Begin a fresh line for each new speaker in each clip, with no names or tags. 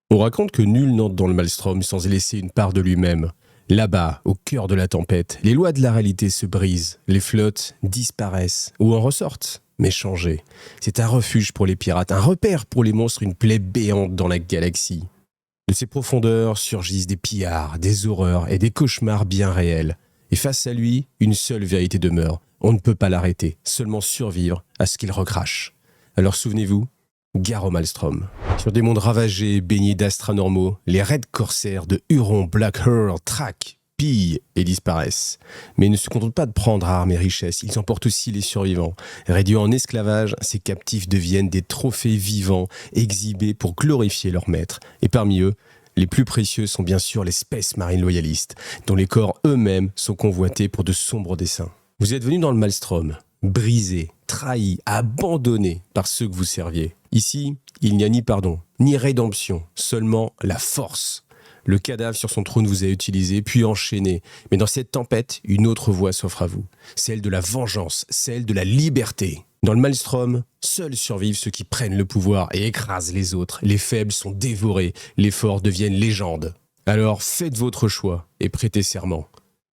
On raconte que nul n'entre dans le maelstrom sans y laisser une part de lui-même. Là-bas, au cœur de la tempête, les lois de la réalité se brisent, les flottes disparaissent ou en ressortent, mais changées. C'est un refuge pour les pirates, un repère pour les monstres, une plaie béante dans la galaxie. De ces profondeurs surgissent des pillards, des horreurs et des cauchemars bien réels. Et face à lui, une seule vérité demeure. On ne peut pas l'arrêter, seulement survivre à ce qu'il recrache. Alors souvenez-vous, gare au Maelstrom. Sur des mondes ravagés, baignés d'astres-anormaux, les raids corsaires de Huron, Black Pearl traquent, pillent et disparaissent. Mais ils ne se contentent pas de prendre armes et richesses, ils emportent aussi les survivants. Réduits en esclavage, ces captifs deviennent des trophées vivants, exhibés pour glorifier leur maître. Et parmi eux, les plus précieux sont bien sûr les Space Marines loyalistes, dont les corps eux-mêmes sont convoités pour de sombres desseins. Vous êtes venus dans le Maelstrom, brisé, trahi, abandonné par ceux que vous serviez. Ici, il n'y a ni pardon, ni rédemption, seulement la force. Le cadavre sur son trône vous a utilisé, puis enchaîné. Mais dans cette tempête, une autre voie s'offre à vous. Celle de la vengeance, celle de la liberté. Dans le Maelstrom, seuls survivent ceux qui prennent le pouvoir et écrasent les autres. Les faibles sont dévorés, les forts deviennent légendes. Alors faites votre choix et prêtez serment.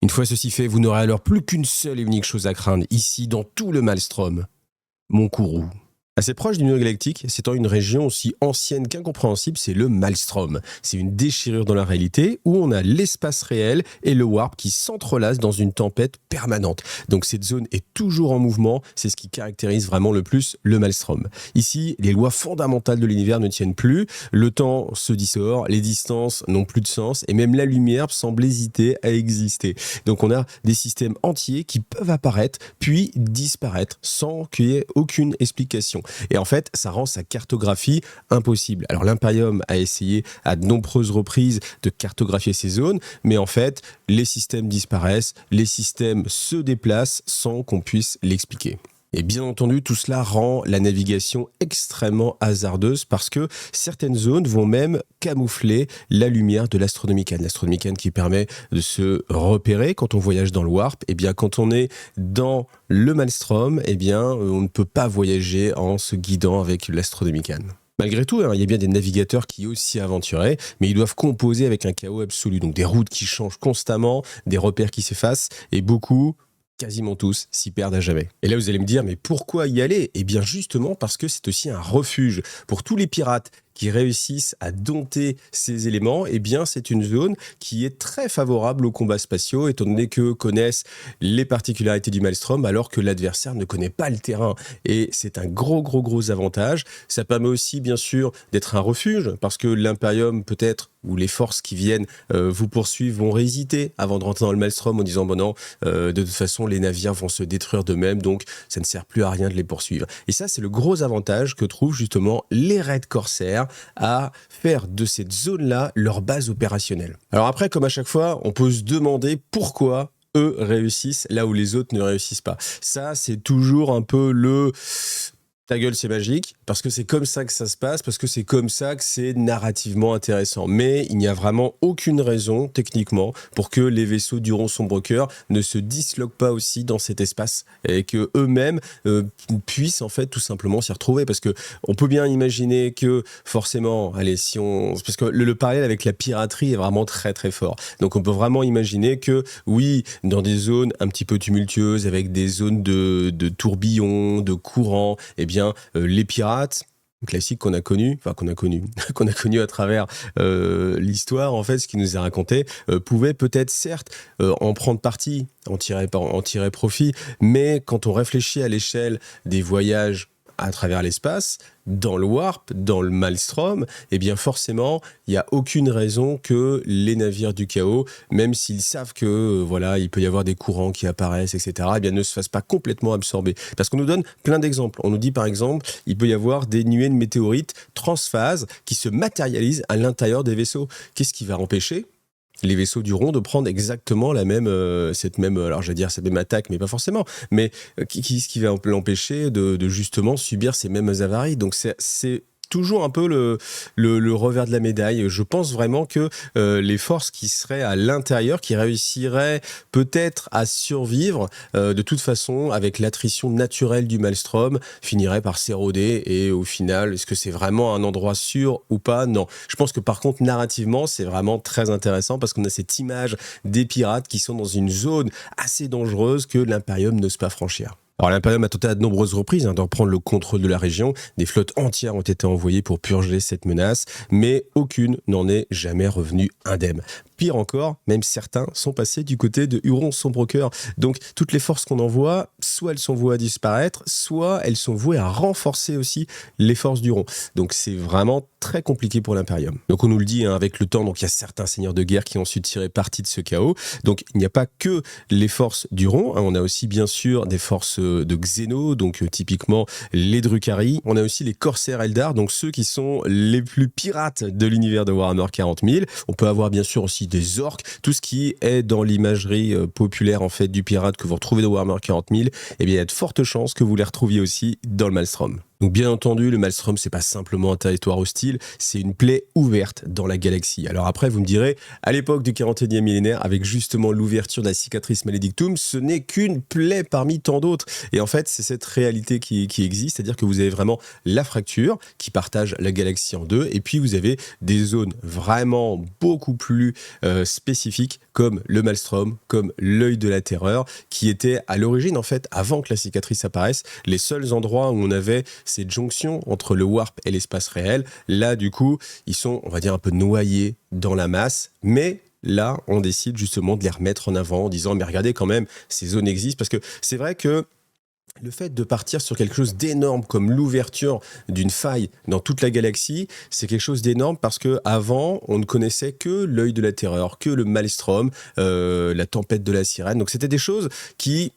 Une fois ceci fait, vous n'aurez alors plus qu'une seule et unique chose à craindre, ici dans tout le Maelstrom. Mon Kourou. Assez proche du nœud galactique, s'étend une région aussi ancienne qu'incompréhensible, c'est le Maelstrom. C'est une déchirure dans la réalité où on a l'espace réel et le warp qui s'entrelacent dans une tempête permanente. Donc cette zone est toujours en mouvement, c'est ce qui caractérise vraiment le plus le Maelstrom. Ici, les lois fondamentales de l'univers ne tiennent plus, le temps se dissort, les distances n'ont plus de sens et même la lumière semble hésiter à exister. Donc on a des systèmes entiers qui peuvent apparaître puis disparaître sans qu'il y ait aucune explication. Et en fait, ça rend sa cartographie impossible. Alors l'Imperium a essayé à de nombreuses reprises de cartographier ces zones, mais en fait, les systèmes disparaissent, les systèmes se déplacent sans qu'on puisse l'expliquer. Et bien entendu, tout cela rend la navigation extrêmement hasardeuse parce que certaines zones vont même camoufler la lumière de l'astronomicane. L'astronomicane qui permet de se repérer quand on voyage dans le warp. Et bien quand on est dans le Maelstrom, eh bien on ne peut pas voyager en se guidant avec l'astronomicane. Malgré tout, il y a bien des navigateurs qui osent s'y aventurer, mais ils doivent composer avec un chaos absolu. Donc des routes qui changent constamment, des repères qui s'effacent et beaucoup, quasiment tous, s'y perdent à jamais. Et là, vous allez me dire, mais pourquoi y aller ? Eh bien, justement parce que c'est aussi un refuge pour tous les pirates qui réussissent à dompter ces éléments. Eh bien, c'est une zone qui est très favorable aux combats spatiaux, étant donné qu'eux connaissent les particularités du Maelstrom, alors que l'adversaire ne connaît pas le terrain. Et c'est un gros avantage. Ça permet aussi, bien sûr, d'être un refuge, parce que l'Imperium, peut-être, ou les forces qui viennent vous poursuivre vont hésiter avant de rentrer dans le Maelstrom en disant bon non, de toute façon les navires vont se détruire d'eux-mêmes, donc ça ne sert plus à rien de les poursuivre. Et ça, c'est le gros avantage que trouvent justement les raids corsaires à faire de cette zone-là leur base opérationnelle. Alors après, comme à chaque fois, on peut se demander pourquoi eux réussissent là où les autres ne réussissent pas. Ça, c'est toujours un peu le... Ta gueule, c'est magique, parce que c'est comme ça que ça se passe, parce que c'est comme ça que c'est narrativement intéressant. Mais il n'y a vraiment aucune raison, techniquement, pour que les vaisseaux d'Huron Sombrecoeur ne se disloquent pas aussi dans cet espace et que eux-mêmes puissent en fait tout simplement s'y retrouver. Parce que on peut bien imaginer que forcément, allez, si on, parce que le parallèle avec la piraterie est vraiment très fort. Donc on peut vraiment imaginer que oui, dans des zones un petit peu tumultueuses, avec des zones de tourbillons, de courants, eh bien les pirates classiques qu'on a connus à travers l'histoire, en fait, ce qui nous est raconté, pouvaient peut-être certes en prendre parti, en tirer profit, mais quand on réfléchit à l'échelle des voyages à travers l'espace, dans le warp, dans le Maelstrom, eh bien forcément, il n'y a aucune raison que les navires du chaos, même s'ils savent que voilà, il peut y avoir des courants qui apparaissent, etc., eh bien ne se fassent pas complètement absorber. Parce qu'on nous donne plein d'exemples. On nous dit par exemple, il peut y avoir des nuées de météorites transphases qui se matérialisent à l'intérieur des vaisseaux. Qu'est-ce qui va empêcher les vaisseaux d'Huron de prendre exactement cette même attaque, mais pas forcément. Mais qui va l'empêcher de justement subir ces mêmes avaries. Donc c'est toujours un peu le revers de la médaille. Je pense vraiment que les forces qui seraient à l'intérieur, qui réussiraient peut-être à survivre, de toute façon, avec l'attrition naturelle du Maelstrom, finiraient par s'éroder. Et au final, est-ce que c'est vraiment un endroit sûr ou pas? Non. Je pense que par contre, narrativement, c'est vraiment très intéressant parce qu'on a cette image des pirates qui sont dans une zone assez dangereuse que l'Imperium n'ose pas franchir. Alors l'Imperium a tenté à de nombreuses reprises de reprendre le contrôle de la région. Des flottes entières ont été envoyées pour purger cette menace, mais aucune n'en est jamais revenue indemne. Pire encore, même certains sont passés du côté de Huron-Sombrecoeur. Donc toutes les forces qu'on envoie, soit elles sont vouées à disparaître, soit elles sont vouées à renforcer aussi les forces d'Huron. Donc c'est vraiment très compliqué pour l'Imperium. Donc on nous le dit avec le temps, donc il y a certains seigneurs de guerre qui ont su tirer parti de ce chaos. Donc il n'y a pas que les forces d'Huron, on a aussi bien sûr des forces de Xeno, donc typiquement les Drukhari. On a aussi les corsaires Eldar, donc ceux qui sont les plus pirates de l'univers de Warhammer 40 000. On peut avoir bien sûr aussi des orques, tout ce qui est dans l'imagerie populaire en fait du pirate que vous retrouvez dans Warhammer 40 000, eh bien il y a de fortes chances que vous les retrouviez aussi dans le Maelstrom. Donc bien entendu, le Maelstrom, c'est pas simplement un territoire hostile, c'est une plaie ouverte dans la galaxie. Alors après, vous me direz, à l'époque du 41e millénaire, avec justement l'ouverture de la cicatrice Maledictum, ce n'est qu'une plaie parmi tant d'autres. Et en fait, c'est cette réalité qui existe, c'est-à-dire que vous avez vraiment la fracture qui partage la galaxie en deux, et puis vous avez des zones vraiment beaucoup plus spécifiques, comme le Maelstrom, comme l'œil de la terreur, qui étaient à l'origine, en fait, avant que la cicatrice apparaisse, les seuls endroits où on avait cette jonction entre le warp et l'espace réel. Là, du coup, ils sont, on va dire, un peu noyés dans la masse, mais là, on décide justement de les remettre en avant en disant, mais regardez quand même, ces zones existent, parce que c'est vrai que le fait de partir sur quelque chose d'énorme comme l'ouverture d'une faille dans toute la galaxie, c'est quelque chose d'énorme parce que avant on ne connaissait que l'œil de la terreur, que le Maelstrom, la tempête de la sirène. Donc c'était des choses qui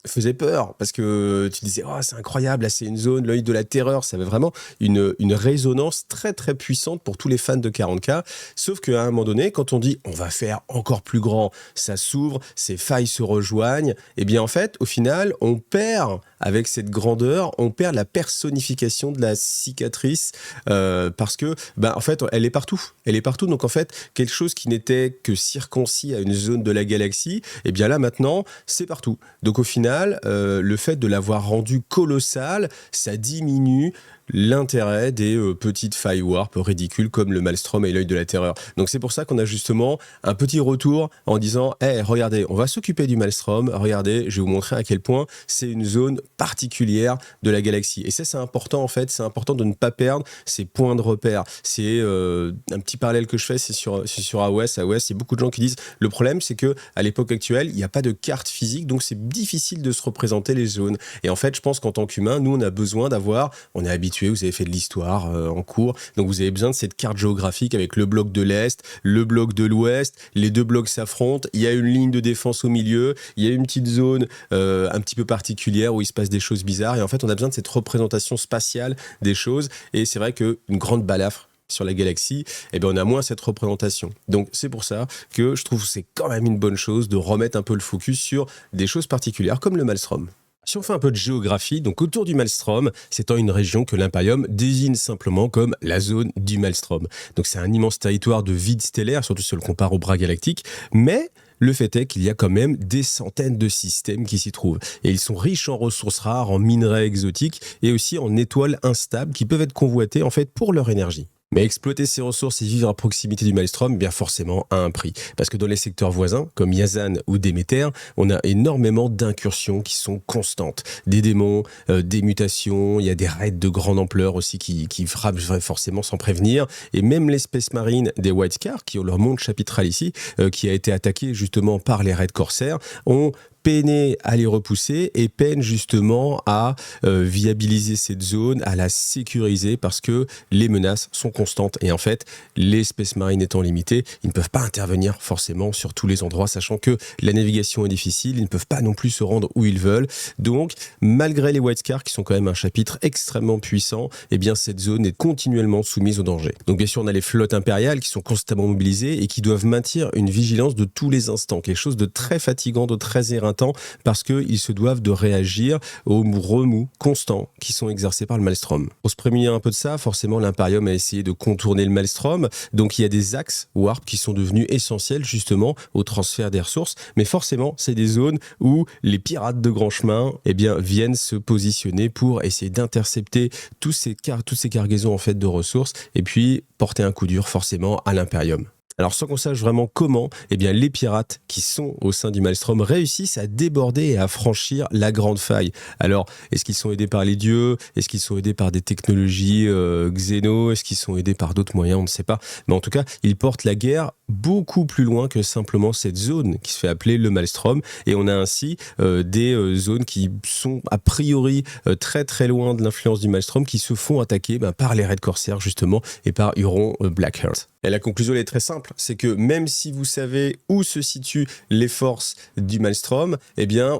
faisait peur parce que tu disais oh c'est incroyable, là c'est une zone, l'œil de la terreur, ça avait vraiment une résonance très très puissante pour tous les fans de 40K, sauf qu'à un moment donné quand on dit on va faire encore plus grand, ça s'ouvre, ces failles se rejoignent, et bien en fait au final on perd avec cette grandeur, on perd la personnification de la cicatrice parce que en fait elle est partout, donc en fait quelque chose qui n'était que circoncis à une zone de la galaxie, et bien là maintenant c'est partout, donc au final le fait de l'avoir rendu colossal, ça diminue l'intérêt des petites failles warp ridicules comme le Maelstrom et l'œil de la terreur. Donc c'est pour ça qu'on a justement un petit retour en disant hey, regardez, on va s'occuper du Maelstrom, regardez, je vais vous montrer à quel point c'est une zone particulière de la galaxie. Et ça c'est important en fait, c'est important de ne pas perdre ces points de repère. C'est un petit parallèle que je fais, c'est sur AOS. AOS, il y a beaucoup de gens qui disent le problème c'est que à l'époque actuelle, il n'y a pas de carte physique, donc c'est difficile de se représenter les zones. Et en fait, je pense qu'en tant qu'humain, nous on a besoin d'avoir, on est habitué, vous avez fait de l'histoire en cours, donc vous avez besoin de cette carte géographique avec le bloc de l'Est, le bloc de l'Ouest, les deux blocs s'affrontent, il y a une ligne de défense au milieu, il y a une petite zone un petit peu particulière où il se passe des choses bizarres, et en fait on a besoin de cette représentation spatiale des choses, et c'est vrai qu'une grande balafre sur la galaxie, eh bien on a moins cette représentation. Donc c'est pour ça que je trouve que c'est quand même une bonne chose de remettre un peu le focus sur des choses particulières comme le Maelstrom. Si on fait un peu de géographie, donc autour du Maelstrom, c'est une région que l'Imperium désigne simplement comme la zone du Maelstrom. Donc c'est un immense territoire de vide stellaire, surtout si on le compare au bras galactique, mais le fait est qu'il y a quand même des centaines de systèmes qui s'y trouvent. Et ils sont riches en ressources rares, en minerais exotiques et aussi en étoiles instables qui peuvent être convoitées en fait pour leur énergie. Mais exploiter ces ressources et vivre à proximité du Maelstrom, bien forcément, a un prix. Parce que dans les secteurs voisins, comme Yazan ou Déméter, on a énormément d'incursions qui sont constantes. Des démons, des mutations, il y a des raids de grande ampleur aussi qui frappent forcément sans prévenir. Et même l'espèce marine des White Scars, qui ont leur monde chapitral ici, qui a été attaqué justement par les raids corsaires, ont peiner à les repousser et peine justement à viabiliser cette zone, à la sécuriser parce que les menaces sont constantes et en fait les espèces marines étant limitées, ils ne peuvent pas intervenir forcément sur tous les endroits, sachant que la navigation est difficile, ils ne peuvent pas non plus se rendre où ils veulent. Donc malgré les White Scars qui sont quand même un chapitre extrêmement puissant, eh bien cette zone est continuellement soumise au danger. Donc bien sûr on a les flottes impériales qui sont constamment mobilisées et qui doivent maintenir une vigilance de tous les instants, quelque chose de très fatigant, de très éreintant un temps parce qu'ils se doivent de réagir aux remous constants qui sont exercés par le Maelstrom. Pour se prémunir un peu de ça, forcément l'Imperium a essayé de contourner le Maelstrom, donc il y a des axes warp qui sont devenus essentiels justement au transfert des ressources, mais forcément c'est des zones où les pirates de grand chemin viennent se positionner pour essayer d'intercepter toutes ces cargaisons en fait de ressources et puis porter un coup dur forcément à l'Imperium. Alors sans qu'on sache vraiment comment, les pirates qui sont au sein du Maelstrom réussissent à déborder et à franchir la grande faille. Alors, est-ce qu'ils sont aidés par les dieux? Est-ce qu'ils sont aidés par des technologies xéno? Est-ce qu'ils sont aidés par d'autres moyens? On ne sait pas. Mais en tout cas, ils portent la guerre beaucoup plus loin que simplement cette zone qui se fait appeler le Maelstrom. Et on a ainsi des zones qui sont a priori très très loin de l'influence du Maelstrom qui se font attaquer par les raids corsaires justement et par Huron Blackheart. Et la conclusion elle est très simple, c'est que même si vous savez où se situent les forces du Maelstrom,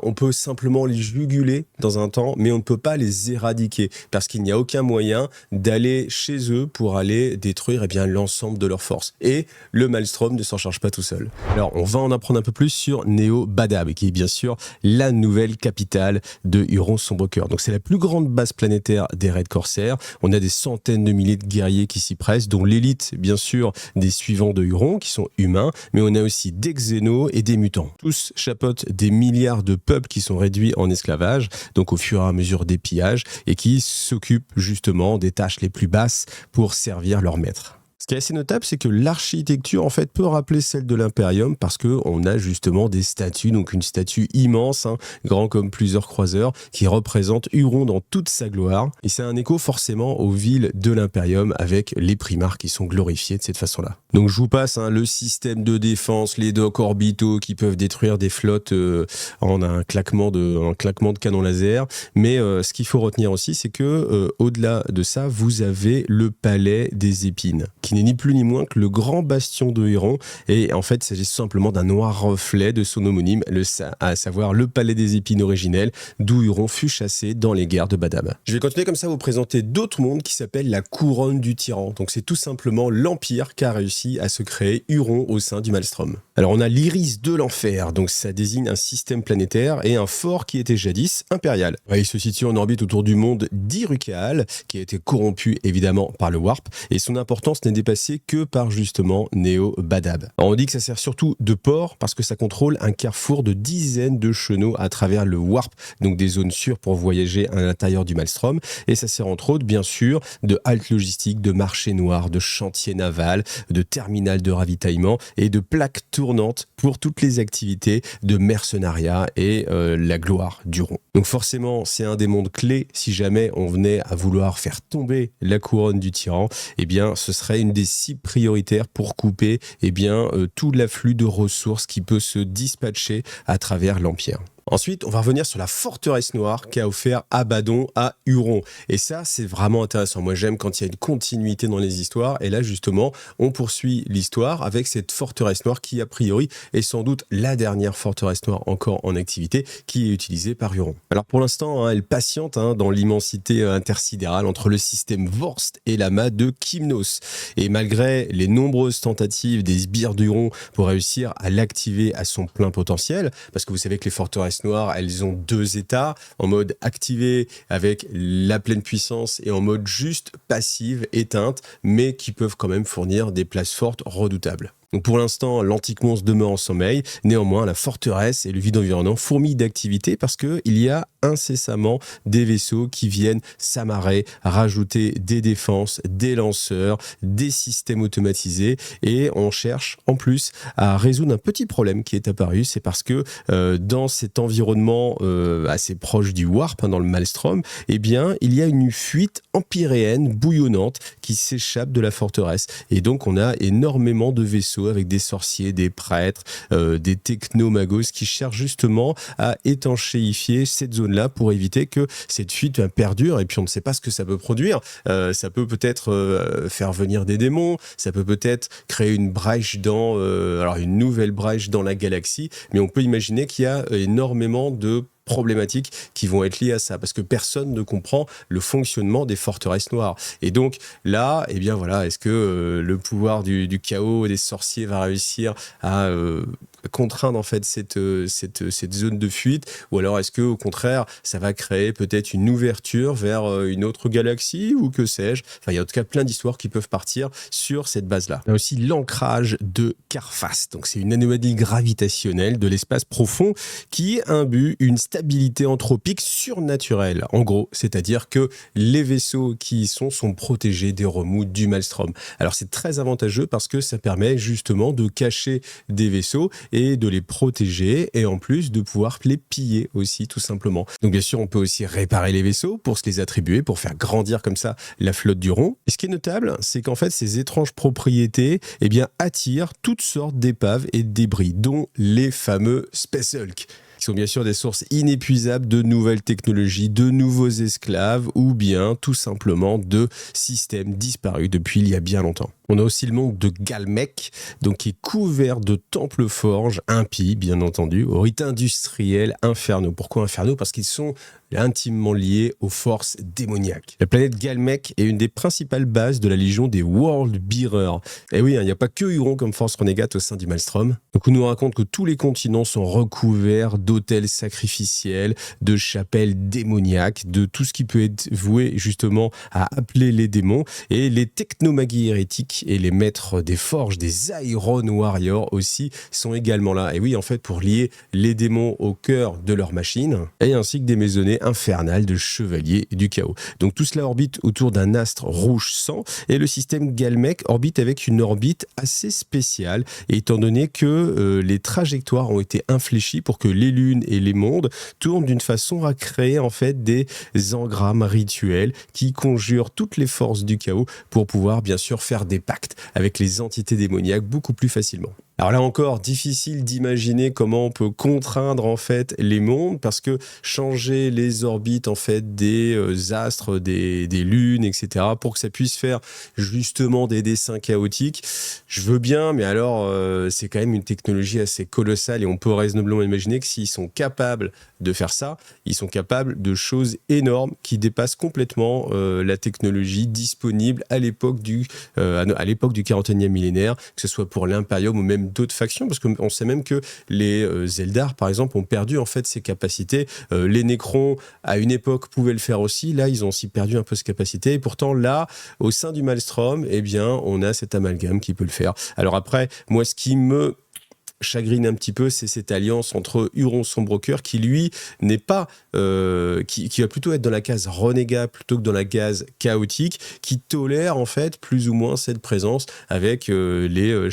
on peut simplement les juguler dans un temps, mais on ne peut pas les éradiquer parce qu'il n'y a aucun moyen d'aller chez eux pour aller détruire l'ensemble de leurs forces. Et le Maelstrom ne s'en charge pas tout seul. Alors on va en apprendre un peu plus sur Neo Badab, qui est bien sûr la nouvelle capitale de Huron Sombrecoeur. Donc c'est la plus grande base planétaire des raids corsaires. On a des centaines de milliers de guerriers qui s'y pressent, dont l'élite bien sûr des suivants de Huron qui sont humains, mais on a aussi des xénos et des mutants. Tous chapeautent des milliards de peuples qui sont réduits en esclavage, donc au fur et à mesure des pillages, et qui s'occupent justement des tâches les plus basses pour servir leur maître. Ce qui est assez notable, c'est que l'architecture en fait peut rappeler celle de l'Imperium parce qu'on a justement des statues, donc une statue immense, grand comme plusieurs croiseurs, qui représente Huron dans toute sa gloire. Et c'est un écho forcément aux villes de l'Imperium avec les primars qui sont glorifiés de cette façon-là. Donc je vous passe le système de défense, les docks orbitaux qui peuvent détruire des flottes en un claquement de canon laser. Mais ce qu'il faut retenir aussi, c'est que au-delà de ça, vous avez le palais des épines, qui n'est ni plus ni moins que le grand bastion de Huron. Et en fait, il s'agit simplement d'un noir reflet de son homonyme, à savoir le palais des épines originel, d'où Huron fut chassé dans les guerres de Badab. Je vais continuer comme ça à vous présenter d'autres mondes qui s'appellent la couronne du tyran. Donc c'est tout simplement l'empire qu'a réussi à se créer Huron au sein du Maelstrom. Alors on a l'iris de l'enfer, donc ça désigne un système planétaire et un fort qui était jadis impérial. Il se situe en orbite autour du monde d'Irukaal, qui a été corrompu évidemment par le Warp, et son importance n'est dépassée que par justement Neo Badab. Alors on dit que ça sert surtout de port parce que ça contrôle un carrefour de dizaines de chenaux à travers le Warp, donc des zones sûres pour voyager à l'intérieur du Maelstrom, et ça sert entre autres bien sûr de halte logistique, de marché noir, de chantier naval, de terminal de ravitaillement et de plaques tournantes pour toutes les activités de mercenariat et la gloire d'Huron. Donc forcément, c'est un des mondes clés. Si jamais on venait à vouloir faire tomber la couronne du tyran, ce serait une des cibles prioritaires pour couper tout l'afflux de ressources qui peut se dispatcher à travers l'Empire. Ensuite, on va revenir sur la forteresse noire qu'a offert Abaddon à Huron. Et ça, c'est vraiment intéressant. Moi, j'aime quand il y a une continuité dans les histoires. Et là, justement, on poursuit l'histoire avec cette forteresse noire qui, a priori, est sans doute la dernière forteresse noire encore en activité qui est utilisée par Huron. Alors, pour l'instant, elle patiente dans l'immensité intersidérale entre le système Vorst et l'amas de Kymnos. Et malgré les nombreuses tentatives des sbires d'Huron pour réussir à l'activer à son plein potentiel, parce que vous savez que les forteresses noires, elles ont deux états, en mode activé avec la pleine puissance et en mode juste passive, éteinte, mais qui peuvent quand même fournir des places fortes redoutables. Donc pour l'instant, l'antique monstre demeure en sommeil. Néanmoins, la forteresse et le vide environnant fourmillent d'activité parce qu'il y a incessamment des vaisseaux qui viennent s'amarrer, rajouter des défenses, des lanceurs, des systèmes automatisés, et on cherche en plus à résoudre un petit problème qui est apparu. C'est parce que dans cet environnement assez proche du Warp, dans le Maelstrom, il y a une fuite empyréenne bouillonnante qui s'échappe de la forteresse. Et donc on a énormément de vaisseaux avec des sorciers, des prêtres, des technomagos qui cherchent justement à étanchéifier cette zone-là pour éviter que cette fuite perdure. Et puis on ne sait pas ce que ça peut produire. Ça peut peut-être faire venir des démons, ça peut peut-être créer une brèche une nouvelle brèche dans la galaxie, mais on peut imaginer qu'il y a énormément de problématiques qui vont être liées à ça, parce que personne ne comprend le fonctionnement des forteresses noires. Et donc là, est-ce que le pouvoir du chaos et des sorciers va réussir à contraindre en fait cette zone de fuite, ou alors est-ce que au contraire ça va créer peut-être une ouverture vers une autre galaxie ou que sais-je. Enfin, il y a en tout cas plein d'histoires qui peuvent partir sur cette base-là. Il y a aussi l'ancrage de Carfax. Donc c'est une anomalie gravitationnelle de l'espace profond qui imbue une stabilité anthropique surnaturelle. En gros, c'est-à-dire que les vaisseaux qui y sont protégés des remous du Maelstrom. Alors c'est très avantageux parce que ça permet justement de cacher des vaisseaux et de les protéger et en plus de pouvoir les piller aussi tout simplement. Donc bien sûr on peut aussi réparer les vaisseaux pour se les attribuer, pour faire grandir comme ça la flotte du rond. Et ce qui est notable, c'est qu'en fait ces étranges propriétés attirent toutes sortes d'épaves et de débris, dont les fameux Space Hulk, qui sont bien sûr des sources inépuisables de nouvelles technologies, de nouveaux esclaves ou bien tout simplement de systèmes disparus depuis il y a bien longtemps. On a aussi le monde de Galmec, donc qui est couvert de temples forges impies, bien entendu, aux rites industriels infernaux. Pourquoi infernaux? Parce qu'ils sont intimement liés aux forces démoniaques. La planète Galmec est une des principales bases de la légion des World Bearers. Et oui, il n'y a pas que Huron comme force renégate au sein du Maelstrom. Donc on nous raconte que tous les continents sont recouverts d'autels sacrificiels, de chapelles démoniaques, de tout ce qui peut être voué justement à appeler les démons. Et les technomagies hérétiques et les maîtres des forges, des Iron Warriors aussi, sont également là. Et oui, en fait, pour lier les démons au cœur de leur machine, et ainsi que des maisonnées infernales de chevaliers du chaos. Donc tout cela orbite autour d'un astre rouge sang, et le système Galmec orbite avec une orbite assez spéciale, et étant donné que les trajectoires ont été infléchies pour que les lunes et les mondes tournent d'une façon à créer en fait des engrammes rituels qui conjurent toutes les forces du chaos pour pouvoir bien sûr faire des pactes avec les entités démoniaques beaucoup plus facilement. Alors là encore, difficile d'imaginer comment on peut contraindre en fait les mondes, parce que changer les orbites en fait des astres, des lunes, etc., pour que ça puisse faire justement des dessins chaotiques, je veux bien, mais alors c'est quand même une technologie assez colossale et on peut raisonnablement imaginer que s'ils sont capables de faire ça, ils sont capables de choses énormes qui dépassent complètement la technologie disponible à l'époque du 41e millénaire, que ce soit pour l'Imperium ou même d'autres factions, parce qu'on sait même que les Eldar, par exemple, ont perdu en fait ces capacités. Les Necrons, à une époque, pouvaient le faire aussi. Là, ils ont aussi perdu un peu ces capacités. Et pourtant, là, au sein du Maelstrom, on a cet amalgame qui peut le faire. Alors après, moi, ce qui me chagrine un petit peu, c'est cette alliance entre Huron Sombrecoeur qui lui n'est pas qui va plutôt être dans la case renégat plutôt que dans la case chaotique, qui tolère en fait plus ou moins cette présence avec les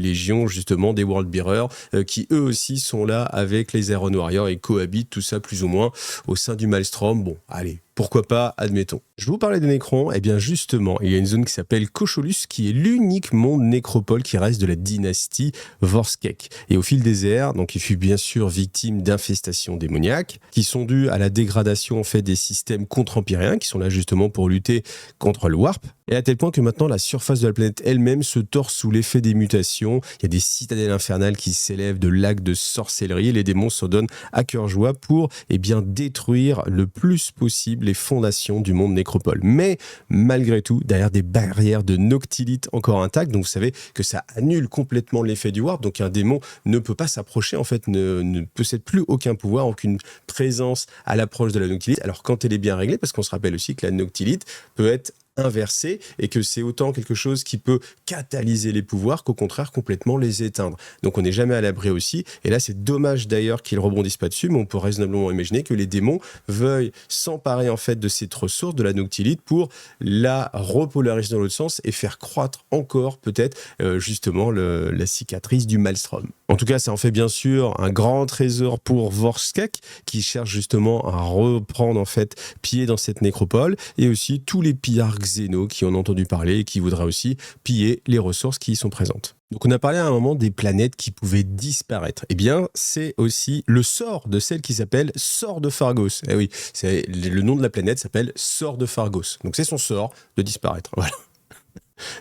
légions justement des World Bearers qui eux aussi sont là avec les Iron Warriors et cohabitent tout ça plus ou moins au sein du Maelstrom. Bon, allez, pourquoi pas, admettons. Je vous parlais des Nécrons, et bien justement, il y a une zone qui s'appelle Cocholus, qui est l'unique monde nécropole qui reste de la dynastie Vorskek. Et au fil des ères, donc il fut bien sûr victime d'infestations démoniaques, qui sont dues à la dégradation en fait des systèmes contre-empyréens, qui sont là justement pour lutter contre le Warp, et à tel point que maintenant la surface de la planète elle-même se tord sous l'effet des mutations. Il y a des citadelles infernales qui s'élèvent de lacs de sorcellerie, et les démons se donnent à cœur joie pour détruire le plus possible les fondations du monde nécropole. Mais malgré tout, derrière des barrières de noctilite encore intactes, donc vous savez que ça annule complètement l'effet du warp, donc un démon ne peut pas s'approcher, en fait, ne possède plus aucun pouvoir, aucune présence à l'approche de la noctilite. Alors quand elle est bien réglée, parce qu'on se rappelle aussi que la noctilite peut être inversé et que c'est autant quelque chose qui peut catalyser les pouvoirs qu'au contraire complètement les éteindre. Donc on n'est jamais à l'abri aussi, et là c'est dommage d'ailleurs qu'ils rebondissent pas dessus, mais on peut raisonnablement imaginer que les démons veuillent s'emparer en fait de cette ressource, de la noctilite, pour la repolariser dans l'autre sens et faire croître encore peut-être justement la cicatrice du Maelstrom. En tout cas, ça en fait bien sûr un grand trésor pour Vorskek, qui cherche justement à reprendre en fait pied dans cette nécropole, et aussi tous les pillards Xéno qui en ont entendu parler et qui voudraient aussi piller les ressources qui y sont présentes. Donc on a parlé à un moment des planètes qui pouvaient disparaître. Eh bien, c'est aussi le sort de celle qui s'appelle Sort de Phargos. Eh oui, le nom de la planète s'appelle Sort de Phargos. Donc c'est son sort de disparaître. Voilà.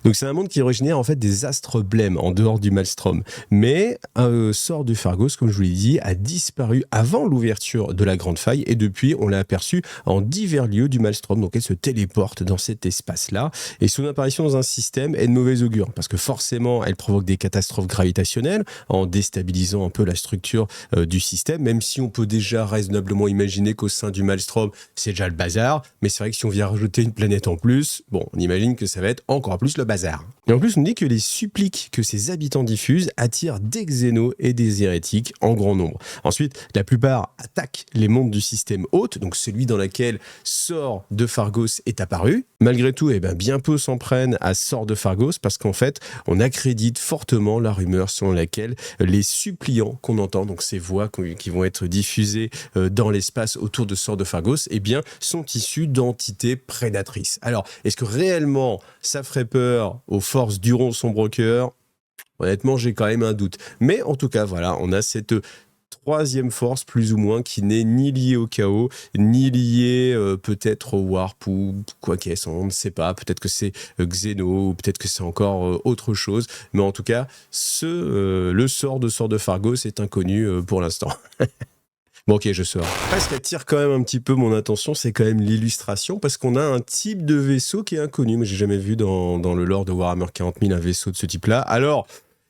Donc c'est un monde qui est originaire en fait des astres blêmes en dehors du Maelstrom. Mais un sort de Phargos, comme je vous l'ai dit, a disparu avant l'ouverture de la Grande Faille et depuis on l'a aperçu en divers lieux du Maelstrom. Donc elle se téléporte dans cet espace-là et son apparition dans un système est de mauvais augure parce que forcément elle provoque des catastrophes gravitationnelles en déstabilisant un peu la structure du système, même si on peut déjà raisonnablement imaginer qu'au sein du Maelstrom c'est déjà le bazar, mais c'est vrai que si on vient rajouter une planète en plus, bon, on imagine que ça va être encore plus le bazar. Et en plus, on dit que les suppliques que ces habitants diffusent attirent des xénos et des hérétiques en grand nombre. Ensuite, la plupart attaquent les mondes du système hôte, donc celui dans lequel Sort de Phargos est apparu. Malgré tout, bien peu s'en prennent à Sort de Phargos parce qu'en fait, on accrédite fortement la rumeur selon laquelle les suppliants qu'on entend, donc ces voix qui vont être diffusées dans l'espace autour de Sort de Phargos, sont issus d'entités prédatrices. Alors, est-ce que réellement ça ferait peur aux forces d'Huron Sombre Cœur? Honnêtement, j'ai quand même un doute. Mais en tout cas, voilà, on a cette troisième force, plus ou moins, qui n'est ni liée au chaos, ni liée peut-être au warp ou quoi qu'est-ce, on ne sait pas. Peut-être que c'est Xeno, ou peut-être que c'est encore autre chose. Mais en tout cas, le sort de Phargos est inconnu pour l'instant. Bon, ok, je sors. Ce qui attire quand même un petit peu mon attention, c'est quand même l'illustration, parce qu'on a un type de vaisseau qui est inconnu. Moi, j'ai jamais vu dans le lore de Warhammer 40 000 un vaisseau de ce type-là. Alors,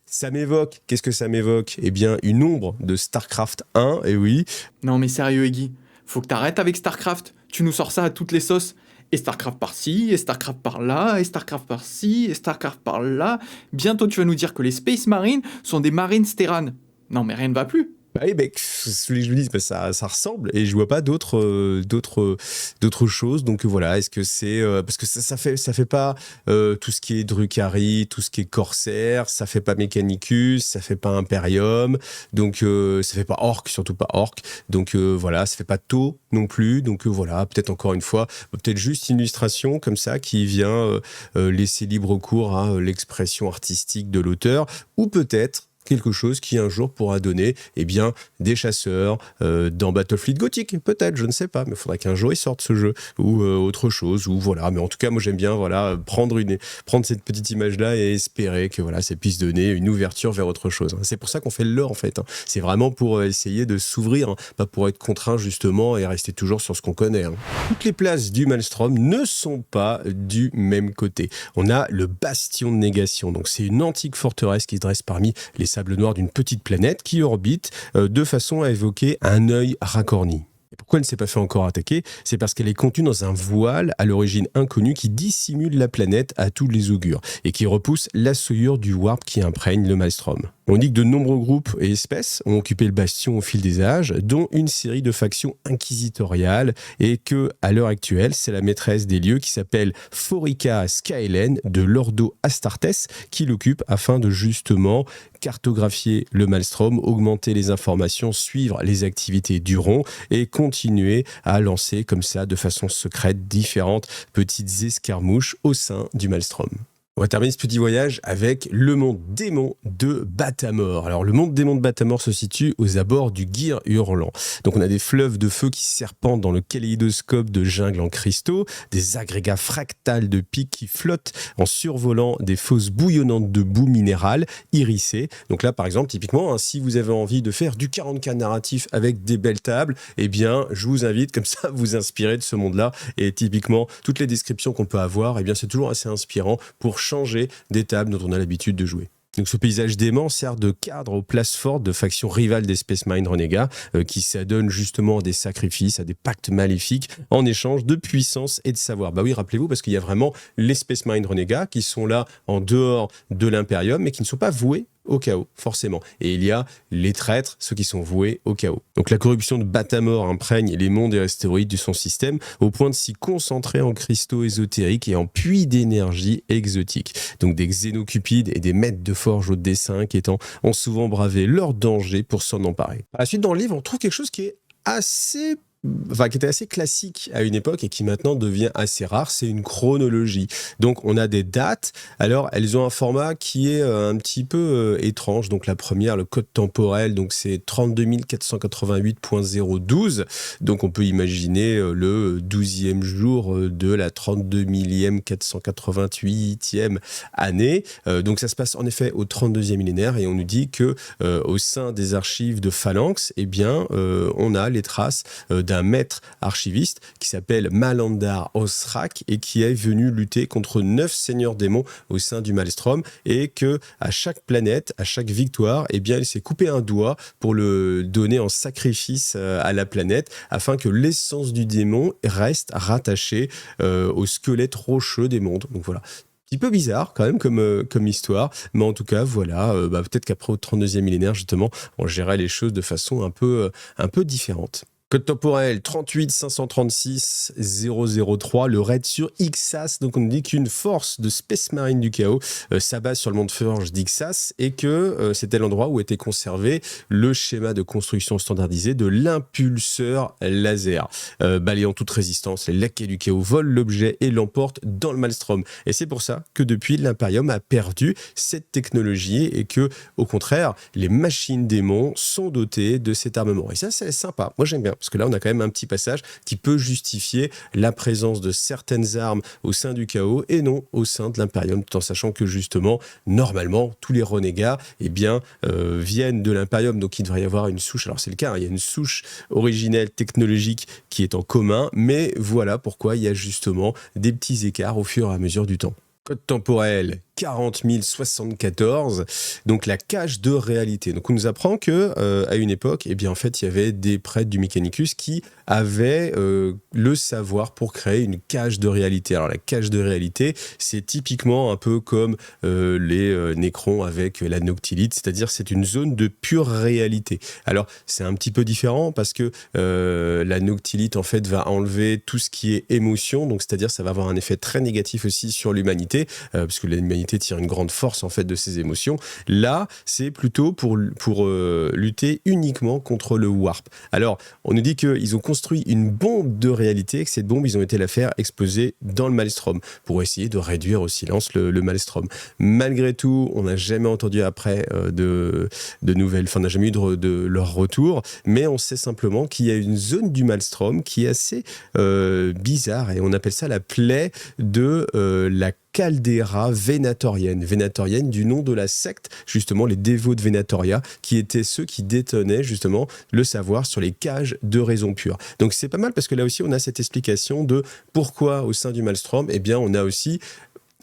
ça m'évoque, qu'est-ce que ça m'évoque? Une ombre de StarCraft 1, et oui.
Non mais sérieux, Eggy, faut que t'arrêtes avec StarCraft. Tu nous sors ça à toutes les sauces. Et StarCraft par-ci, et StarCraft par-là, et StarCraft par-ci, et StarCraft par-là. Bientôt, tu vas nous dire que les Space Marines sont des Marines Terran. Non mais rien ne va plus.
Oui, celui que je vous dis, ça ressemble et je vois pas d'autres choses. Donc voilà, est-ce que c'est parce que ça fait pas tout ce qui est Drukhari, tout ce qui est Corsair, ça fait pas Mechanicus, ça fait pas Imperium, donc ça fait pas Orc, surtout pas Orc. Donc voilà, ça fait pas Tau non plus. Donc voilà, peut-être encore une fois, peut-être juste une illustration comme ça qui vient laisser libre cours à l'expression artistique de l'auteur, ou peut-être quelque chose qui un jour pourra donner des chasseurs dans Battlefleet Gothic, peut-être, je ne sais pas, mais il faudrait qu'un jour il sorte ce jeu, ou autre chose, ou voilà. Mais en tout cas, moi j'aime bien prendre cette petite image-là et espérer que ça puisse donner une ouverture vers autre chose. C'est pour ça qu'on fait le lore en fait. C'est vraiment pour essayer de s'ouvrir, pas pour être contraint justement et rester toujours sur ce qu'on connaît. Toutes les places du Maelstrom ne sont pas du même côté. On a le Bastion de Négation, donc c'est une antique forteresse qui se dresse parmi les sable noir d'une petite planète qui orbite de façon à évoquer un œil racorni. Et pourquoi elle ne s'est pas fait encore attaquer? C'est parce qu'elle est contenue dans un voile à l'origine inconnue qui dissimule la planète à tous les augures et qui repousse la souillure du warp qui imprègne le Maelstrom. On dit que de nombreux groupes et espèces ont occupé le bastion au fil des âges, dont une série de factions inquisitoriales, et que, à l'heure actuelle, c'est la maîtresse des lieux qui s'appelle Phorica Skylen de l'Ordo Astartes qui l'occupe afin de justement cartographier le Maelstrom, augmenter les informations, suivre les activités d'Huron et continuer à lancer comme ça de façon secrète différentes petites escarmouches au sein du Maelstrom. On va terminer ce petit voyage avec le monde démon de Batamor. Alors, le monde démon de Batamor se situe aux abords du Gyr hurlant. Donc, on a des fleuves de feu qui serpentent dans le kaléidoscope de jungle en cristaux, des agrégats fractales de pics qui flottent en survolant des fosses bouillonnantes de boue minérale irisée. Donc là, par exemple, typiquement, si vous avez envie de faire du 40K narratif avec des belles tables, je vous invite comme ça à vous inspirer de ce monde-là. Et typiquement, toutes les descriptions qu'on peut avoir, c'est toujours assez inspirant pour changer des tables dont on a l'habitude de jouer. Donc ce paysage dément sert de cadre aux places fortes de factions rivales des Space Marine Renégats qui s'adonnent justement à des sacrifices, à des pactes maléfiques en échange de puissance et de savoir. Bah oui, rappelez-vous, parce qu'il y a vraiment les Space Marine Renégats qui sont là en dehors de l'Imperium mais qui ne sont pas voués au chaos, forcément. Et il y a les traîtres, ceux qui sont voués au chaos. Donc la corruption de Batamor imprègne les mondes et astéroïdes de son système au point de s'y concentrer en cristaux ésotériques et en puits d'énergie exotiques. Donc des xénocupides et des maîtres de forge au dessin inquiétants ont souvent bravé leur danger pour s'en emparer. À la suite, dans le livre, on trouve quelque chose qui est assez enfin, qui était assez classique à une époque et qui maintenant devient assez rare, c'est une chronologie. Donc on a des dates, alors elles ont un format qui est un petit peu étrange. Donc la première, le code temporel, donc c'est 32 488.012, donc on peut imaginer le 12e jour de la 32 488e année. Donc ça se passe en effet au 32e millénaire et on nous dit que au sein des archives de Phalanx, eh bien on a les traces d'un maître archiviste qui s'appelle Malandar Osrak et qui est venu lutter contre 9 seigneurs démons au sein du Maelstrom, et que à chaque planète, à chaque victoire, eh bien, il s'est coupé un doigt pour le donner en sacrifice à la planète afin que l'essence du démon reste rattachée au squelette rocheux des mondes. Donc voilà. Petit peu bizarre quand même comme histoire, mais en tout cas voilà, peut-être qu'après au 32e millénaire justement, on gérait les choses de façon un peu différente. Code temporel 38 536 003, le raid sur Ixas. Donc on nous dit qu'une force de Space Marine du chaos s'abat sur le monde forge d'Ixas et que c'était l'endroit où était conservé le schéma de construction standardisé de l'impulseur laser. Balayant toute résistance, les laquais du chaos volent l'objet et l'emportent dans le Maelstrom. Et c'est pour ça que depuis, l'Imperium a perdu cette technologie et que, au contraire, les machines démons sont dotées de cet armement. Et ça, c'est sympa. Moi, j'aime bien. Parce que là, on a quand même un petit passage qui peut justifier la présence de certaines armes au sein du chaos et non au sein de l'Imperium, tout en sachant que justement, normalement, tous les renégats viennent de l'Imperium, donc il devrait y avoir une souche. Alors c'est le cas, il y a une souche originelle technologique qui est en commun, mais voilà pourquoi il y a justement des petits écarts au fur et à mesure du temps. Code temporel 40 074, donc la cage de réalité. Donc on nous apprend que à une époque, eh bien en fait, il y avait des prêtres du Mechanicus qui avaient le savoir pour créer une cage de réalité. Alors la cage de réalité, c'est typiquement un peu comme les Nécrons avec la Noctilite, c'est-à-dire c'est une zone de pure réalité. Alors c'est un petit peu différent parce que la Noctilite en fait va enlever tout ce qui est émotion, donc c'est-à-dire ça va avoir un effet très négatif aussi sur l'humanité, parce que l'humanité tire une grande force en fait de ses émotions. Là, c'est plutôt pour lutter uniquement contre le warp. Alors, on nous dit qu'ils ont construit une bombe de réalité, que cette bombe, ils ont été la faire exploser dans le Maelstrom pour essayer de réduire au silence le Maelstrom. Malgré tout, on n'a jamais entendu après de nouvelles, enfin, on n'a jamais eu de leur retour, mais on sait simplement qu'il y a une zone du Maelstrom qui est assez bizarre et on appelle ça la plaie de la Caldera Venatorienne du nom de la secte, justement les dévots de Venatoria, qui étaient ceux qui détenaient justement le savoir sur les cages de raison pure. Donc c'est pas mal parce que là aussi on a cette explication de pourquoi au sein du Maelstrom, eh bien on a aussi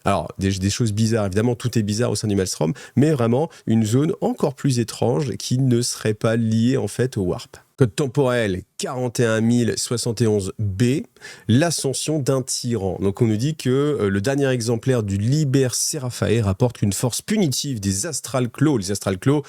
alors, des choses bizarres, évidemment, tout est bizarre au sein du Maelstrom, mais vraiment une zone encore plus étrange qui ne serait pas liée en fait au Warp. Code temporel 41 071B, l'ascension d'un tyran. Donc on nous dit que le dernier exemplaire du Liber Seraphae rapporte qu'une force punitive des Astral Claws, les Astral Claws,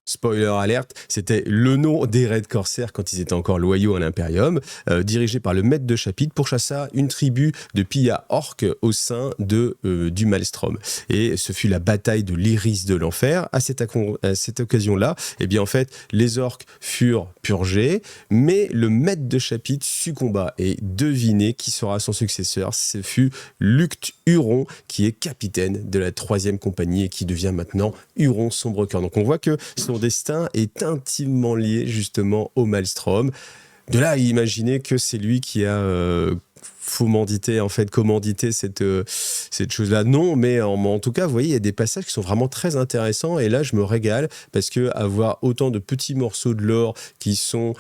spoiler alerte, c'était le nom des raids corsaires quand ils étaient encore loyaux à l'Imperium, dirigé par le maître de chapitre, pourchassa une tribu de pillards orques au sein du Maelstrom. Et ce fut la bataille de l'Iris de l'Enfer. À cette occasion-là, eh bien en fait, les orques furent purgés, mais le maître de chapitre succomba. Et devinez qui sera son successeur, ce fut Luct Huron, qui est capitaine de la 3e compagnie et qui devient maintenant Huron Sombrecoeur. Donc on voit que son destin est intimement lié justement au Maelstrom. De là à imaginer que c'est lui qui a commandité cette chose-là. Non, mais en tout cas, vous voyez, il y a des passages qui sont vraiment très intéressants et là, je me régale parce que avoir autant de petits morceaux de lore qui sont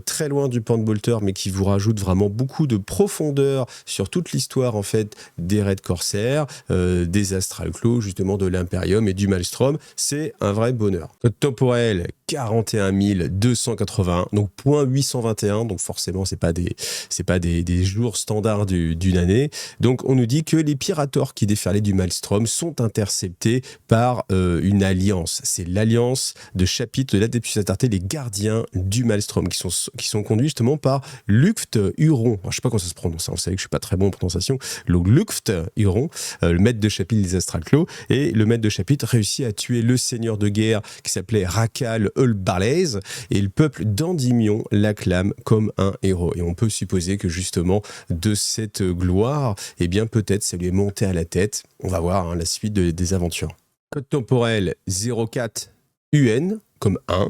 très loin du pan de Bolter, mais qui vous rajoutent vraiment beaucoup de profondeur sur toute l'histoire en fait des raids corsaires, des Astral Claws, justement de l'Imperium et du Maelstrom, c'est un vrai bonheur. Code temporel 41 281, donc .821, donc forcément c'est pas des jours standards standard d'une année. Donc on nous dit que les Pirators qui déferlaient du Maelstrom sont interceptés par une alliance. C'est l'alliance de chapitres de l'Adeptus Astartés, les gardiens du Maelstrom, qui sont conduits justement par Luft Huron. Alors, je ne sais pas comment ça se prononce, hein, vous savez que je ne suis pas très bon en prononciation. Donc Luft Huron, le maître de chapitre des Astral Claws, et le maître de chapitre réussit à tuer le seigneur de guerre qui s'appelait Rakal Ulbarlaise, et le peuple d'Endymion l'acclame comme un héros. Et on peut supposer que justement de cette gloire, eh bien peut-être ça lui est monté à la tête. On va voir la suite des aventures. Code temporel 04 UN comme 1,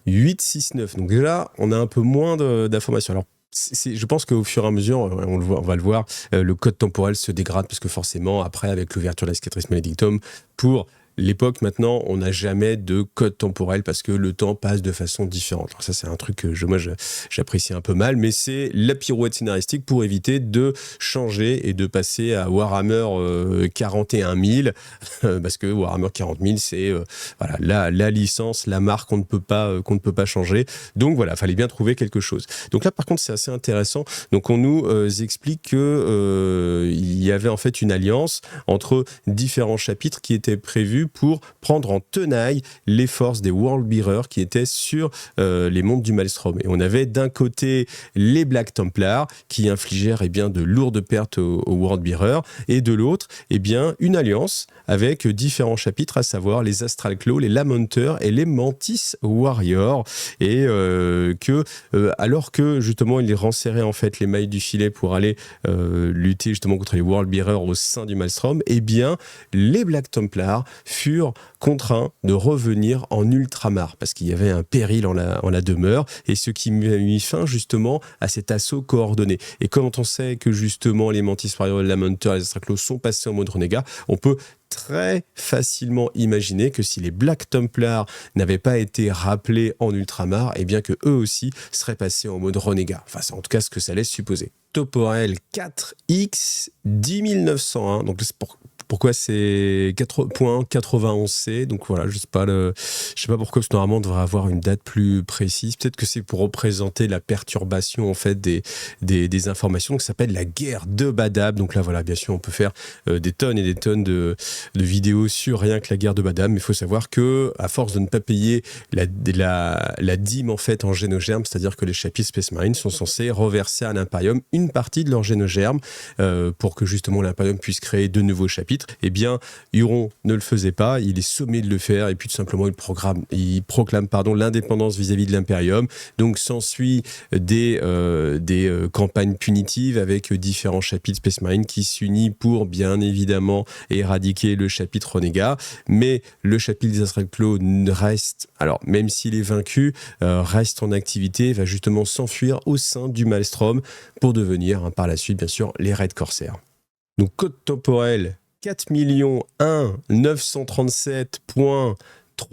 869. Donc déjà, on a un peu moins d'informations. Alors, je pense qu'au fur et à mesure, on va le voir, le code temporel se dégrade parce que forcément, après, avec l'ouverture de la Cicatrice Maledictum, pour l'époque, maintenant, on n'a jamais de code temporel parce que le temps passe de façon différente. Alors ça, c'est un truc que moi, j'apprécie un peu mal, mais c'est la pirouette scénaristique pour éviter de changer et de passer à Warhammer 41 000, parce que Warhammer 40 000, c'est voilà, la licence, la marque qu'on ne peut pas changer. Donc voilà, il fallait bien trouver quelque chose. Donc là, par contre, c'est assez intéressant. Donc on nous explique que il y avait en fait une alliance entre différents chapitres qui étaient prévus pour prendre en tenaille les forces des Worldbearers qui étaient sur les monts du Maelstrom. Et on avait d'un côté les Black Templars qui infligèrent bien de lourdes pertes aux Worldbearers, et de l'autre une alliance avec différents chapitres, à savoir les Astral Claws, les Lamenteurs et les Mantis Warriors. Et alors que justement ils resserraient en fait les mailles du filet pour aller lutter justement contre les Worldbearers au sein du Maelstrom, les Black Templars furent contraints de revenir en ultramar parce qu'il y avait un péril en la demeure, et ce qui a mis fin justement à cet assaut coordonné. Et quand on sait que justement les Mantis Warriors, les Lamenteurs et les Astral Claws sont passés en mode renégat, on peut très facilement imaginer que si les Black Templars n'avaient pas été rappelés en ultramar, que eux aussi seraient passés en mode renégat. Enfin, c'est en tout cas ce que ça laisse supposer. Temporel 4X 10901, donc c'est pourquoi c'est 4.91C, donc voilà, je sais pas pourquoi, parce que normalement on devrait avoir une date plus précise. Peut-être que c'est pour représenter la perturbation en fait des informations. Donc ça s'appelle la guerre de Badab. Donc là voilà, bien sûr on peut faire des tonnes et des tonnes de vidéos sur rien que la guerre de Badab, mais il faut savoir que à force de ne pas payer la dîme en fait en génogerme, c'est-à-dire que les chapitres Space Marine sont censés reverser à l'Imperium une partie de leur génogerme pour que justement l'Imperium puisse créer de nouveaux chapitres. Huron ne le faisait pas, il est sommé de le faire, et puis tout simplement il proclame l'indépendance vis-à-vis de l'Imperium. Donc s'ensuit des campagnes punitives avec différents chapitres Space Marine qui s'unissent pour bien évidemment éradiquer le chapitre renégat. Mais le chapitre des Astral Claws reste, alors même s'il est vaincu, reste en activité, va justement s'enfuir au sein du Maelstrom pour devenir par la suite bien sûr les Red Corsair. Donc code temporel 4 937.3/4. Vous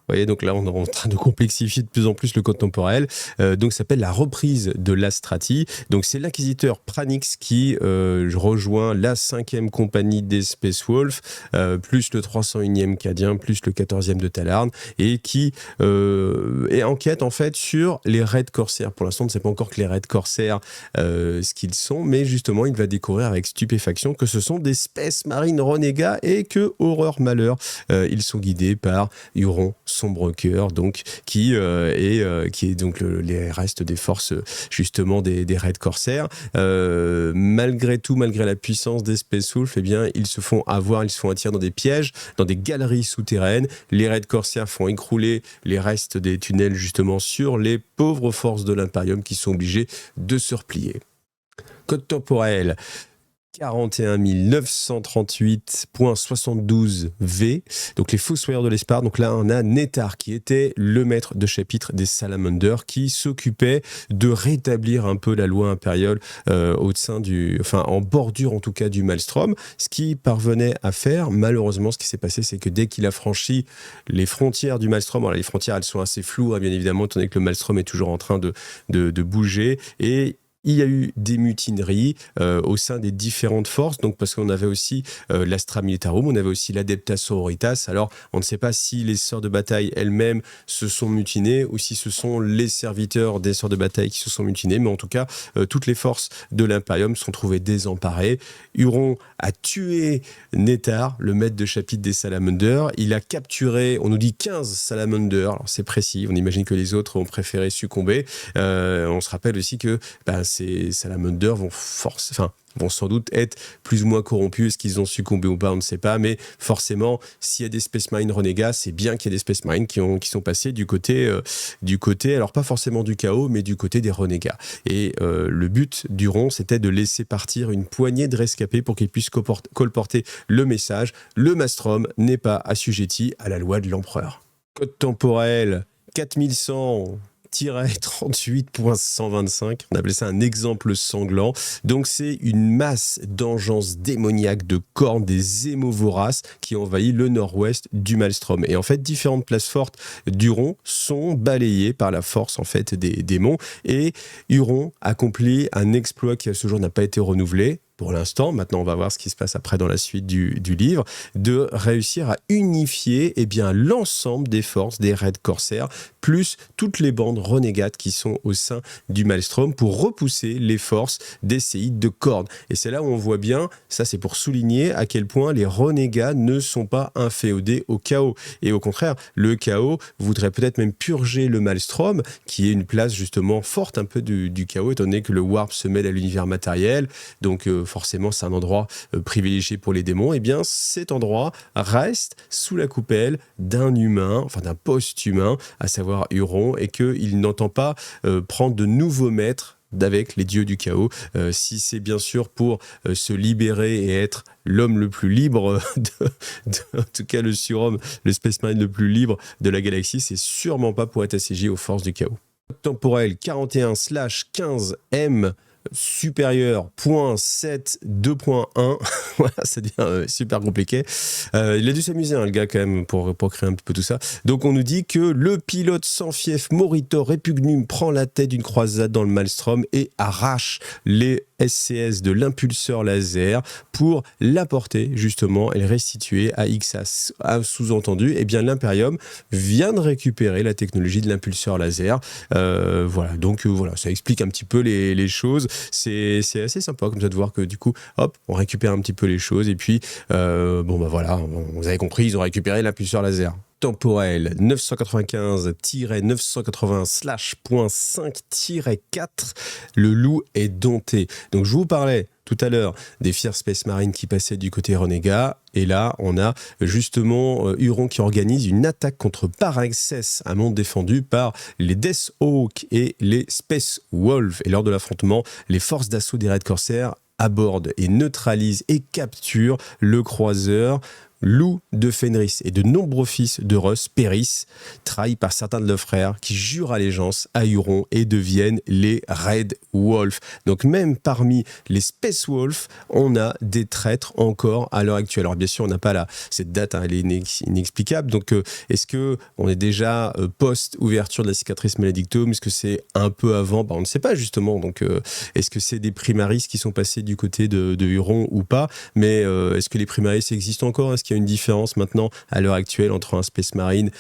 voyez, donc là, on est en train de complexifier de plus en plus le code temporel. Donc, ça s'appelle la reprise de l'Astrati. Donc, c'est l'inquisiteur Pranix qui rejoint la 5e compagnie des Space Wolves, plus le 301e Cadien, plus le 14e de Talarn, et qui enquête en fait sur les Red Corsair. Pour l'instant, on ne sait pas encore que les Red Corsair ce qu'ils sont, mais justement, il va découvrir avec stupéfaction que ce sont des Space Marine renégats, et que, horreur malheur, ils sont guidés par Huron Sombre Cœur, donc qui est donc les restes des forces justement des Red Corsair. Malgré tout, malgré la puissance des Space Wolves, ils se font attirer dans des pièges, dans des galeries souterraines. Les Red Corsair font écrouler les restes des tunnels justement sur les pauvres forces de l'Imperium qui sont obligées de se replier. Code temporel 41 938.72V, donc les Fossoyeurs de l'Espard. Donc là, on a Nettar qui était le maître de chapitre des Salamanders, qui s'occupait de rétablir un peu la loi impériale en bordure en tout cas du Maelstrom. Ce qu'il parvenait à faire, malheureusement, ce qui s'est passé, c'est que dès qu'il a franchi les frontières du Maelstrom, alors les frontières elles sont assez floues, bien évidemment, étant donné que le Maelstrom est toujours en train de bouger, et Il y a eu des mutineries au sein des différentes forces, donc parce qu'on avait aussi l'Astra Militarum, on avait aussi l'Adepta Sororitas. Alors, on ne sait pas si les sœurs de bataille elles-mêmes se sont mutinées ou si ce sont les serviteurs des sœurs de bataille qui se sont mutinés, mais en tout cas, toutes les forces de l'Imperium sont trouvées désemparées. Huron a tué Nettar, le maître de chapitre des Salamanders. Il a capturé, on nous dit 15 Salamanders, alors c'est précis, on imagine que les autres ont préféré succomber. On se rappelle aussi que ces Salamanders vont sans doute être plus ou moins corrompus. Est-ce qu'ils ont succombé ou pas, on ne sait pas, mais forcément, s'il y a des Space Marines renégats, c'est bien qu'il y a des Space Marines qui sont passés du côté, alors pas forcément du chaos, mais du côté des renégats. Et le but d'Huron, c'était de laisser partir une poignée de rescapés pour qu'ils puissent colporter le message. Le Maelstrom n'est pas assujetti à la loi de l'empereur. Code temporel 4100... 38.125, on appelait ça un exemple sanglant. Donc c'est une masse d'engeance démoniaque de cornes des hémovoraces qui envahit le nord-ouest du Maelstrom. Et en fait, différentes places fortes d'Huron sont balayées par la force en fait des démons. Et Huron accomplit un exploit qui à ce jour n'a pas été renouvelé. Pour l'instant, maintenant on va voir ce qui se passe après dans la suite du livre, de réussir à unifier l'ensemble des forces des raids corsaires, plus toutes les bandes renégates qui sont au sein du Maelstrom pour repousser les forces des séides de Khorne. Et c'est là où on voit bien, ça c'est pour souligner à quel point les renégats ne sont pas inféodés au chaos. Et au contraire, le chaos voudrait peut-être même purger le Maelstrom, qui est une place justement forte un peu du chaos, étant donné que le warp se mêle à l'univers matériel, donc forcément c'est un endroit privilégié pour les démons. Et bien cet endroit reste sous la coupelle d'un humain, enfin d'un post-humain, à savoir Huron, et qu'il n'entend pas prendre de nouveaux maîtres avec les dieux du chaos, si c'est bien sûr pour se libérer et être l'homme le plus libre, en tout cas le surhomme, le Space Marine le plus libre de la galaxie, c'est sûrement pas pour être assiégé aux forces du chaos. Temporel 41/15M supérieur, point 7, 2.1, voilà, ça devient super compliqué. Il a dû s'amuser, le gars, quand même, pour créer un petit peu tout ça. Donc, on nous dit que le pilote sans fief Moritor Repugnum prend la tête d'une croisade dans le Maelstrom et arrache les SCS de l'impulseur laser pour l'apporter, justement, et le restituer à Ixas. Sous-entendu, l'Imperium vient de récupérer la technologie de l'impulseur laser. Voilà, donc voilà, ça explique un petit peu les choses. C'est assez sympa comme ça de voir que du coup, hop, on récupère un petit peu les choses et puis, voilà, vous avez compris, ils ont récupéré l'impulseur laser. Temporel 995-980/.5-4, le loup est dompté. Donc je vous parlais tout à l'heure des Fierce Space Marines qui passaient du côté renégat, et là on a justement Huron qui organise une attaque contre Paraxès, un monde défendu par les Deathhawk et les Space Wolves. Et lors de l'affrontement, les forces d'assaut des raids corsaires abordent et neutralisent et capturent le croiseur Loup de Fenris, et de nombreux fils de Russ périssent, trahis par certains de leurs frères qui jurent allégeance à Huron et deviennent les Red Wolves. Donc même parmi les Space Wolves, on a des traîtres encore à l'heure actuelle. Alors bien sûr, on n'a pas cette date, elle est inexplicable. Donc est-ce qu'on est déjà post-ouverture de la cicatrice Maledictum? Est-ce que c'est un peu avant? On ne sait pas justement. Donc est-ce que c'est des primaris qui sont passés du côté de Huron ou pas? Mais est-ce que les primaris existent encore? Est-ce qu'il y a une différence maintenant à l'heure actuelle entre un Space Marine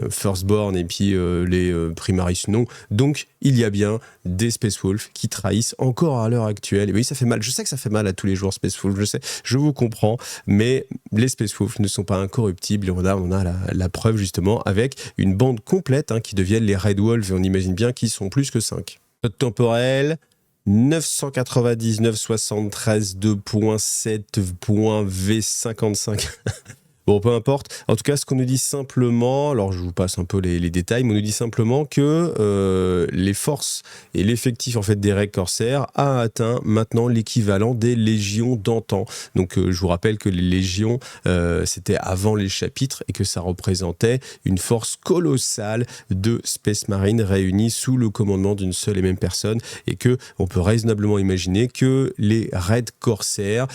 Firstborn et puis les Primaris non? Donc il y a bien des Space Wolves qui trahissent encore à l'heure actuelle. Et oui, ça fait mal. Je sais que ça fait mal à tous les joueurs Space Wolves, je sais, je vous comprends, mais les Space Wolves ne sont pas incorruptibles. Et on a la preuve justement avec une bande complète qui deviennent les Red Wolves, et on imagine bien qu'ils sont plus que 5. Code temporel 999-73 2.7.V55. Bon, peu importe. En tout cas, ce qu'on nous dit simplement, alors je vous passe un peu les détails, mais on nous dit simplement que les forces et l'effectif en fait des raids corsaires a atteint maintenant l'équivalent des légions d'antan. Donc, je vous rappelle que les légions, c'était avant les chapitres et que ça représentait une force colossale de Space Marine réunis sous le commandement d'une seule et même personne, et que on peut raisonnablement imaginer que les raids corsaires,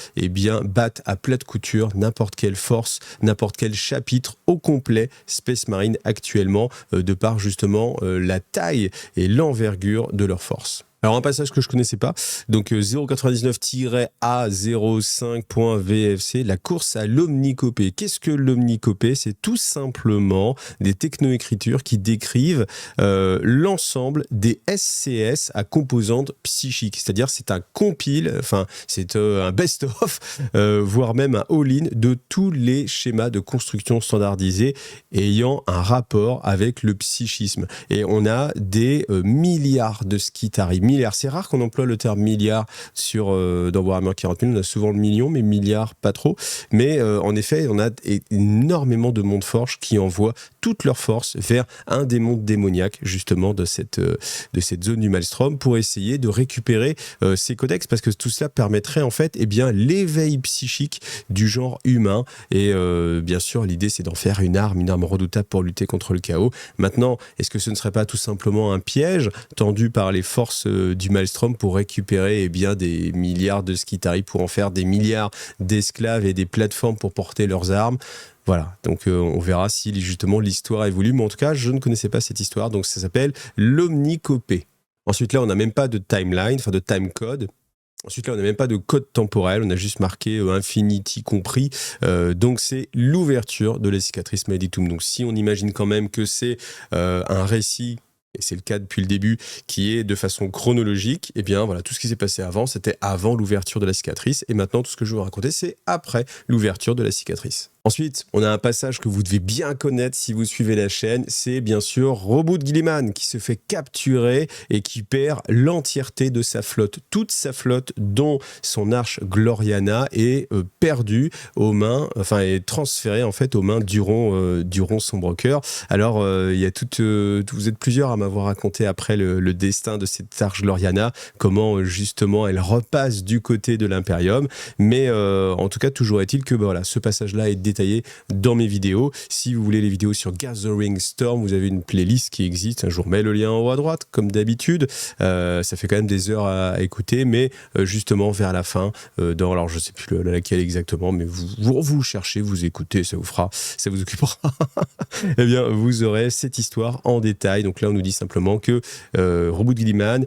battent à plat de couture n'importe quelle force n'importe quel chapitre au complet Space Marine actuellement, de par justement la taille et l'envergure de leur force. Alors un passage que je connaissais pas, donc 099-A05.VFC, la course à l'omnicopée. Qu'est-ce que l'omnicopée? C'est tout simplement des technoécritures qui décrivent l'ensemble des SCS à composantes psychiques. C'est-à-dire c'est un compile, enfin c'est un best-of, voire même un all-in de tous les schémas de construction standardisés ayant un rapport avec le psychisme. Et on a des milliards de Skitarii. C'est rare qu'on emploie le terme milliard dans Warhammer 40 000. On a souvent le million, mais milliard, pas trop. Mais en effet, on a énormément de mondes forges qui envoient toute leur force vers un des mondes démoniaques, justement, de cette zone du Maelstrom, pour essayer de récupérer ces codex, parce que tout cela permettrait, en fait, l'éveil psychique du genre humain. Et bien sûr, l'idée, c'est d'en faire une arme redoutable pour lutter contre le chaos. Maintenant, est-ce que ce ne serait pas tout simplement un piège tendu par les forces du Maelstrom pour récupérer des milliards de Skitarii, pour en faire des milliards d'esclaves et des plateformes pour porter leurs armes? Voilà, donc on verra si justement l'histoire évolue, mais en tout cas, je ne connaissais pas cette histoire, donc ça s'appelle l'omnicopée. Ensuite, là, on n'a même pas de timeline, enfin de timecode. Ensuite, là, on n'a même pas de code temporel, on a juste marqué Infinity compris. Donc, c'est l'ouverture de la cicatrice Maledictum. Donc, si on imagine quand même que c'est un récit, et c'est le cas depuis le début, qui est de façon chronologique, voilà, tout ce qui s'est passé avant, c'était avant l'ouverture de la cicatrice, et maintenant, tout ce que je vais vous raconter, c'est après l'ouverture de la cicatrice. Ensuite, on a un passage que vous devez bien connaître si vous suivez la chaîne, c'est bien sûr Roboute Guilliman qui se fait capturer et qui perd l'entièreté de sa flotte. Toute sa flotte, dont son arche Gloriana, est perdue aux mains, est transférée en fait aux mains d'Huron Sombrecoeur. Alors, il y a vous êtes plusieurs à m'avoir raconté après le destin de cette arche Gloriana, comment justement elle repasse du côté de l'Imperium, mais en tout cas, toujours est-il que voilà, ce passage-là est détaillé dans mes vidéos. Si vous voulez les vidéos sur Gathering Storm, vous avez une playlist qui existe. Je vous remets le lien en haut à droite, comme d'habitude. Ça fait quand même des heures à écouter, mais justement vers la fin, alors je sais plus laquelle exactement, mais vous cherchez, vous écoutez, ça vous occupera. Vous aurez cette histoire en détail. Donc là, on nous dit simplement que Roboute Guilliman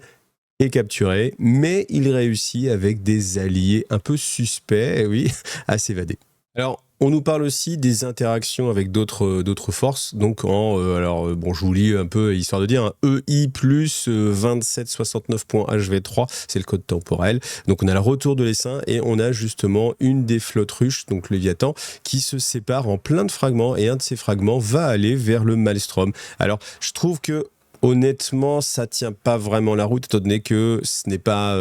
est capturé, mais il réussit avec des alliés un peu suspects, oui, à s'évader. Alors, on nous parle aussi des interactions avec d'autres forces. Donc, je vous lis un peu, histoire de dire, EI plus 2769.HV3, c'est le code temporel. Donc, on a le retour de l'essaim et on a justement une des flottes russes, donc Léviathan, qui se sépare en plein de fragments, et un de ces fragments va aller vers le Maelstrom. Alors, je trouve que honnêtement, ça tient pas vraiment la route, étant donné que ce n'est pas,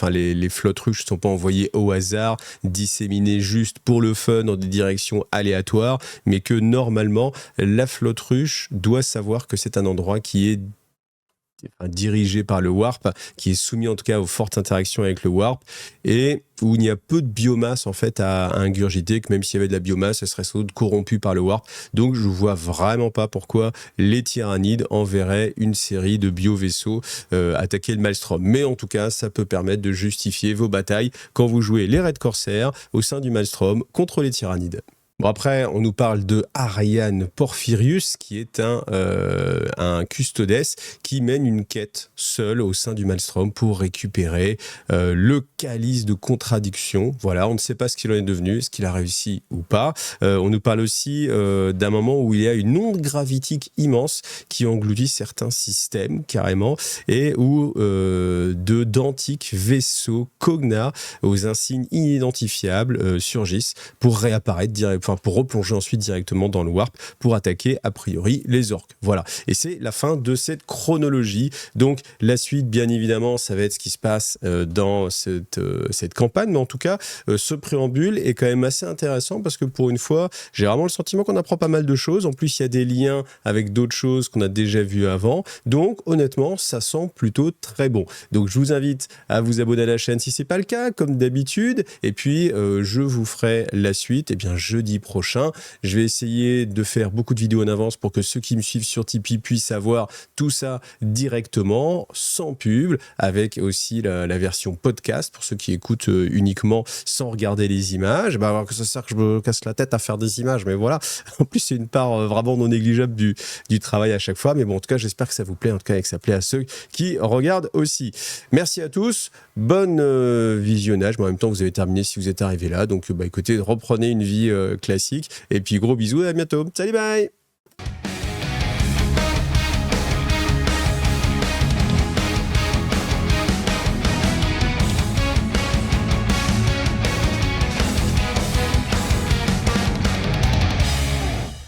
les flottes russes ne sont pas envoyées au hasard, disséminées juste pour le fun dans des directions aléatoires, mais que normalement, la flotte russe doit savoir que c'est un endroit qui est dirigé par le Warp, qui est soumis en tout cas aux fortes interactions avec le Warp, et où il y a peu de biomasse en fait à ingurgiter, que même s'il y avait de la biomasse, elle serait sans doute corrompue par le Warp. Donc je vois vraiment pas pourquoi les tyrannides enverraient une série de bio-vaisseaux attaquer le Maelstrom. Mais en tout cas, ça peut permettre de justifier vos batailles quand vous jouez les raids corsaires au sein du Maelstrom contre les tyrannides. Bon, après, on nous parle de Ariane Porphyrius, qui est un custodes qui mène une quête seul au sein du Maelstrom pour récupérer le calice de contradiction. Voilà, on ne sait pas ce qu'il en est devenu, est-ce qu'il a réussi ou pas. On nous parle aussi d'un moment où il y a une onde gravitique immense qui engloutit certains systèmes, carrément, et où d'antiques vaisseaux Cogna aux insignes inidentifiables surgissent pour réapparaître pour replonger ensuite directement dans le Warp pour attaquer a priori les orques. Voilà. Et c'est la fin de cette chronologie. Donc la suite, bien évidemment, ça va être ce qui se passe dans cette campagne. Mais en tout cas, ce préambule est quand même assez intéressant parce que pour une fois, j'ai vraiment le sentiment qu'on apprend pas mal de choses. En plus, il y a des liens avec d'autres choses qu'on a déjà vues avant. Donc honnêtement, ça sent plutôt très bon. Donc je vous invite à vous abonner à la chaîne si c'est pas le cas, comme d'habitude. Et puis, je vous ferai la suite jeudi jeudi prochain. Je vais essayer de faire beaucoup de vidéos en avance pour que ceux qui me suivent sur Tipeee puissent avoir tout ça directement, sans pub, avec aussi la version podcast pour ceux qui écoutent uniquement sans regarder les images. Bah, alors que ça sert que je me casse la tête à faire des images, mais voilà. En plus, c'est une part vraiment non négligeable du travail à chaque fois. Mais bon, en tout cas, j'espère que ça vous plaît, en tout cas, et que ça plaît à ceux qui regardent aussi. Merci à tous. Bonne visionnage. Mais en même temps, vous avez terminé si vous êtes arrivé là. Donc, écoutez, reprenez une vie classique. Et puis, gros bisous et à bientôt. Salut, bye!